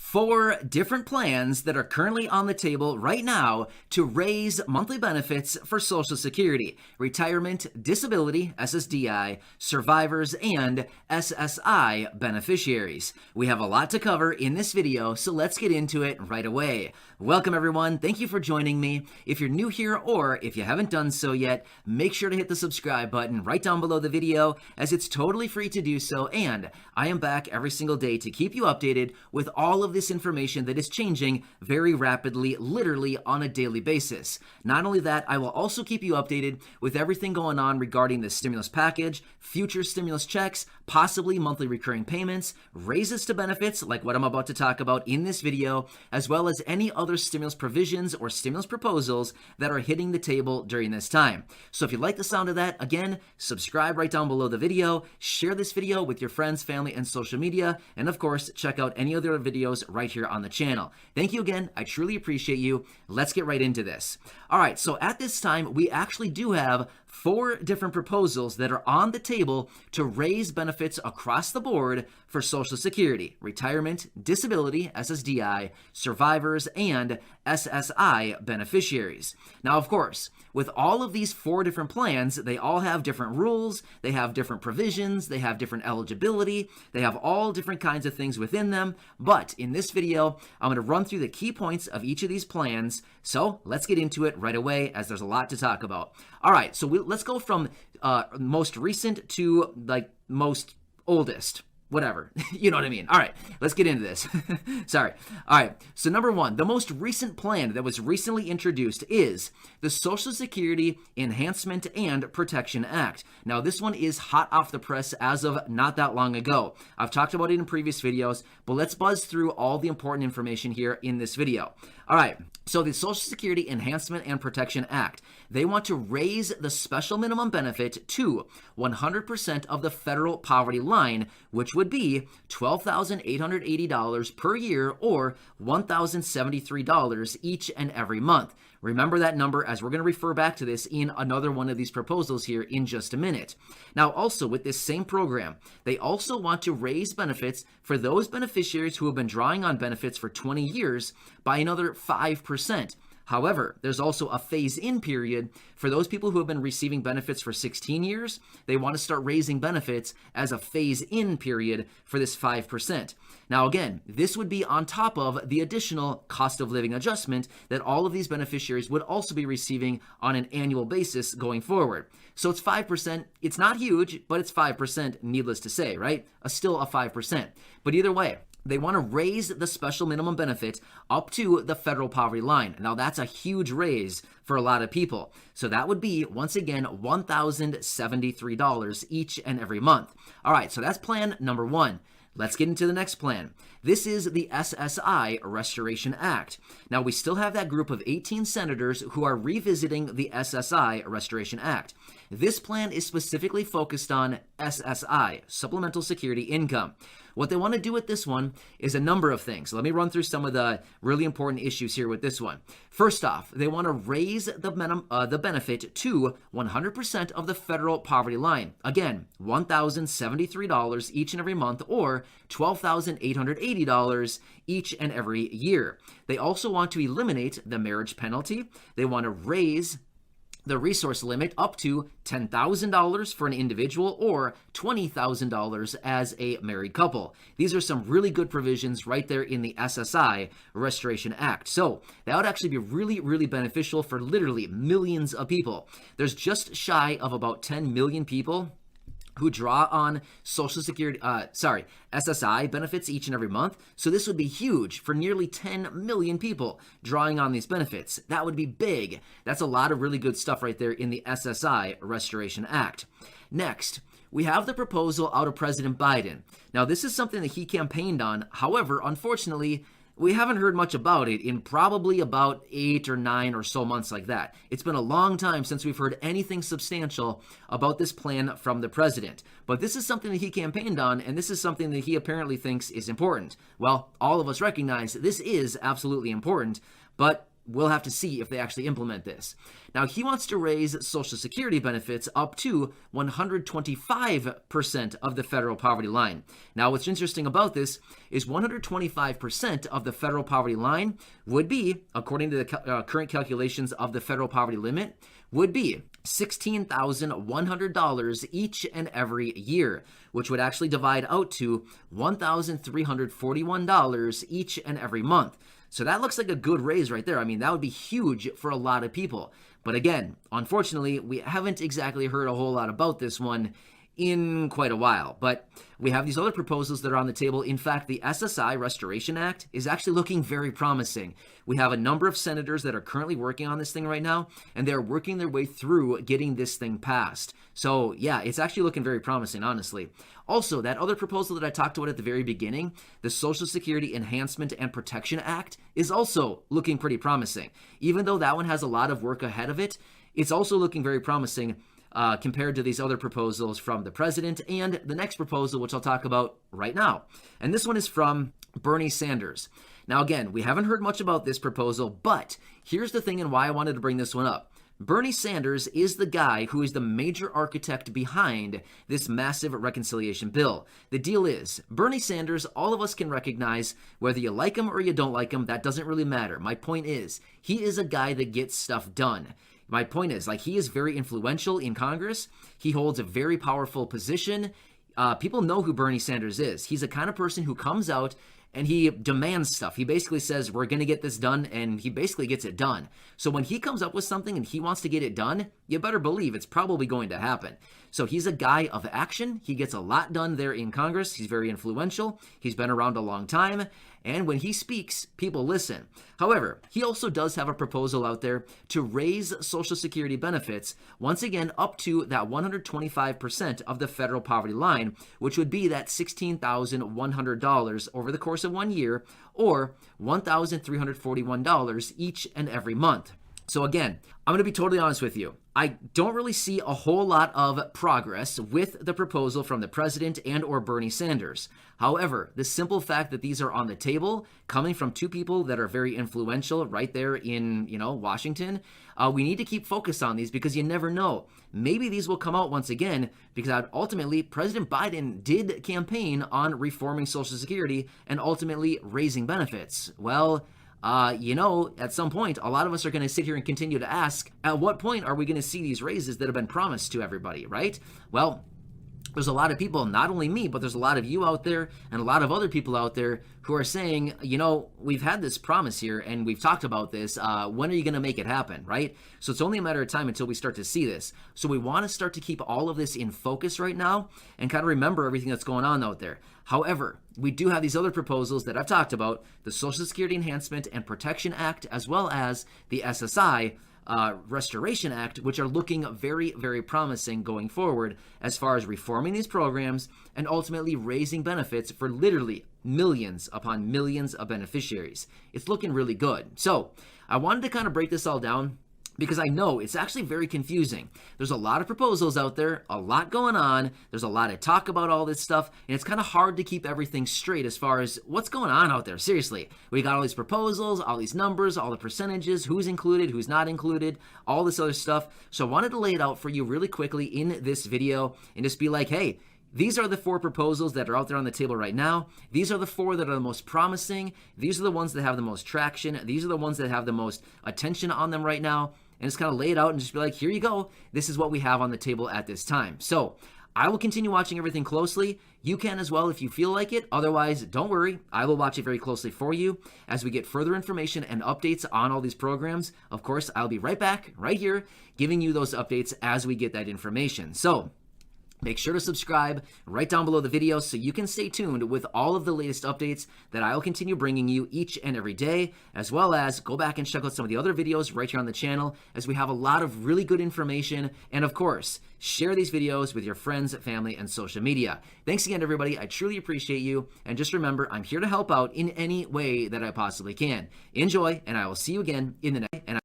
4 different plans that are currently on the table right now to raise monthly benefits for Social Security, retirement, disability, SSDI, survivors, and SSI beneficiaries. We have a lot to cover in this video, so let's get into it right away. Welcome everyone, thank you for joining me. If you're new here or if you haven't done so yet, make sure to hit the subscribe button right down below the video as it's totally free to do so, and I am back every single day to keep you updated with all of this information that is changing very rapidly, literally on a daily basis. Not only that, I will also keep you updated with everything going on regarding the stimulus package, future stimulus checks, possibly monthly recurring payments, raises to benefits like what I'm about to talk about in this video, as well as any other stimulus provisions or stimulus proposals that are hitting the table during this time. So if you like the sound of that, again, subscribe right down below the video, share this video with your friends, family, and social media, and of course, check out any other videos right here on the channel. Thank you again. I truly appreciate you. Let's get right into this. All right, so at this time, we actually do have 4 different proposals that are on the table to raise benefits across the board for Social Security, retirement, disability, SSDI, survivors, and SSI beneficiaries. Now, of course, with all of these 4 different plans, they all have different rules, they have different provisions, they have different eligibility, they have all different kinds of things within them, but in this video, I'm going to run through the key points of each of these plans, so let's get into it right away as there's a lot to talk about. All right, so let's go from most recent to like most oldest. Whatever, you know what I mean. All right, let's get into this. Sorry. All right, so number 1, the most recent plan that was recently introduced is the Social Security Enhancement and Protection Act. Now, this one is hot off the press as of not that long ago. I've talked about it in previous videos, but let's buzz through all the important information here in this video. All right, so the Social Security Enhancement and Protection Act, they want to raise the special minimum benefit to 100% of the federal poverty line, which would be $12,880 per year or $1,073 each and every month. Remember that number as we're going to refer back to this in another one of these proposals here in just a minute. Now, also with this same program, they also want to raise benefits for those beneficiaries who have been drawing on benefits for 20 years by another 5%. However, there's also a phase-in period for those people who have been receiving benefits for 16 years. They want to start raising benefits as a phase-in period for this 5%. Now, again, this would be on top of the additional cost of living adjustment that all of these beneficiaries would also be receiving on an annual basis going forward. So it's 5%. It's not huge, but it's 5%, needless to say, right? Still a 5%. But either way, they want to raise the special minimum benefit up to the federal poverty line. Now, that's a huge raise for a lot of people. So that would be, once again, $1,073 each and every month. All right, so that's plan number 1. Let's get into the next plan. This is the SSI Restoration Act. Now, we still have that group of 18 senators who are revisiting the SSI Restoration Act. This plan is specifically focused on SSI, Supplemental Security Income. What they want to do with this one is a number of things. Let me run through some of the really important issues here with this one. First off, they want to raise the benefit to 100% of the federal poverty line. Again, $1,073 each and every month or $12,880 each and every year. They also want to eliminate the marriage penalty. They want to raise the resource limit up to $10,000 for an individual or $20,000 as a married couple. These are some really good provisions right there in the SSI Restoration Act. So that would actually be really, really beneficial for literally millions of people. There's just shy of about 10 million people who draw on Social Security, SSI benefits each and every month. So this would be huge for nearly 10 million people drawing on these benefits. That would be big. That's a lot of really good stuff right there in the SSI Restoration Act. Next, we have the proposal out of President Biden. Now, this is something that he campaigned on. However, unfortunately, we haven't heard much about it in probably about 8 or 9 or so months like that. It's been a long time since we've heard anything substantial about this plan from the president. But this is something that he campaigned on, and this is something that he apparently thinks is important. Well, all of us recognize this is absolutely important, but we'll have to see if they actually implement this. Now, he wants to raise Social Security benefits up to 125% of the federal poverty line. Now, what's interesting about this is 125% of the federal poverty line would be, according to the current calculations of the federal poverty limit, would be $16,100 each and every year, which would actually divide out to $1,341 each and every month. So that looks like a good raise right there. I mean, that would be huge for a lot of people. But again, unfortunately, we haven't exactly heard a whole lot about this one in quite a while. But we have these other proposals that are on the table. In fact, the SSI Restoration Act is actually looking very promising. We have a number of senators that are currently working on this thing right now, and they're working their way through getting this thing passed. So yeah, it's actually looking very promising, honestly. Also, that other proposal that I talked about at the very beginning, the Social Security Enhancement and Protection Act, is also looking pretty promising. Even though that one has a lot of work ahead of it, it's also looking very promising compared to these other proposals from the president and the next proposal, which I'll talk about right now. And this one is from Bernie Sanders. Now, again, we haven't heard much about this proposal, but here's the thing and why I wanted to bring this one up. Bernie Sanders is the guy who is the major architect behind this massive reconciliation bill. The deal is, Bernie Sanders, all of us can recognize, whether you like him or you don't like him, that doesn't really matter. My point is, he is a guy that gets stuff done. My point is, he is very influential in Congress. He holds a very powerful position. People know who Bernie Sanders is. He's the kind of person who comes out and he demands stuff. He basically says, we're going to get this done, and he basically gets it done. So when he comes up with something and he wants to get it done, you better believe it's probably going to happen. So he's a guy of action. He gets a lot done there in Congress. He's very influential. He's been around a long time. And when he speaks, people listen. However, he also does have a proposal out there to raise Social Security benefits, once again, up to that 125% of the federal poverty line, which would be that $16,100 over the course of 1 year, or $1,341 each and every month. So again, I'm going to be totally honest with you. I don't really see a whole lot of progress with the proposal from the president and or Bernie Sanders. However, the simple fact that these are on the table, coming from two people that are very influential right there in, Washington, we need to keep focused on these because you never know. Maybe these will come out once again because ultimately President Biden did campaign on reforming Social Security and ultimately raising benefits. Well, at some point, a lot of us are going to sit here and continue to ask, at what point are we going to see these raises that have been promised to everybody, right? Well, there's a lot of people, not only me, but there's a lot of you out there and a lot of other people out there who are saying, we've had this promise here and we've talked about this. When are you going to make it happen, right? So it's only a matter of time until we start to see this. So we want to start to keep all of this in focus right now and kind of remember everything that's going on out there. However, we do have these other proposals that I've talked about, the Social Security Enhancement and Protection Act, as well as the SSI Restoration Act, which are looking very, very promising going forward as far as reforming these programs and ultimately raising benefits for literally millions upon millions of beneficiaries. It's looking really good. So I wanted to kind of break this all down because I know it's actually very confusing. There's a lot of proposals out there, a lot going on. There's a lot of talk about all this stuff, and it's kind of hard to keep everything straight as far as what's going on out there. Seriously, we got all these proposals, all these numbers, all the percentages, who's included, who's not included, all this other stuff. So I wanted to lay it out for you really quickly in this video and just be like, hey, these are the 4 proposals that are out there on the table right now. These are the 4 that are the most promising. These are the ones that have the most traction. These are the ones that have the most attention on them right now. And just kind of lay it out and just be like, here you go. This is what we have on the table at this time. So I will continue watching everything closely. You can as well if you feel like it. Otherwise, don't worry. I will watch it very closely for you as we get further information and updates on all these programs. Of course, I'll be right back right here giving you those updates as we get that information. So make sure to subscribe right down below the video so you can stay tuned with all of the latest updates that I'll continue bringing you each and every day, as well as go back and check out some of the other videos right here on the channel as we have a lot of really good information. And of course, share these videos with your friends, family, and social media. Thanks again, everybody. I truly appreciate you. And just remember, I'm here to help out in any way that I possibly can. Enjoy, and I will see you again in the next.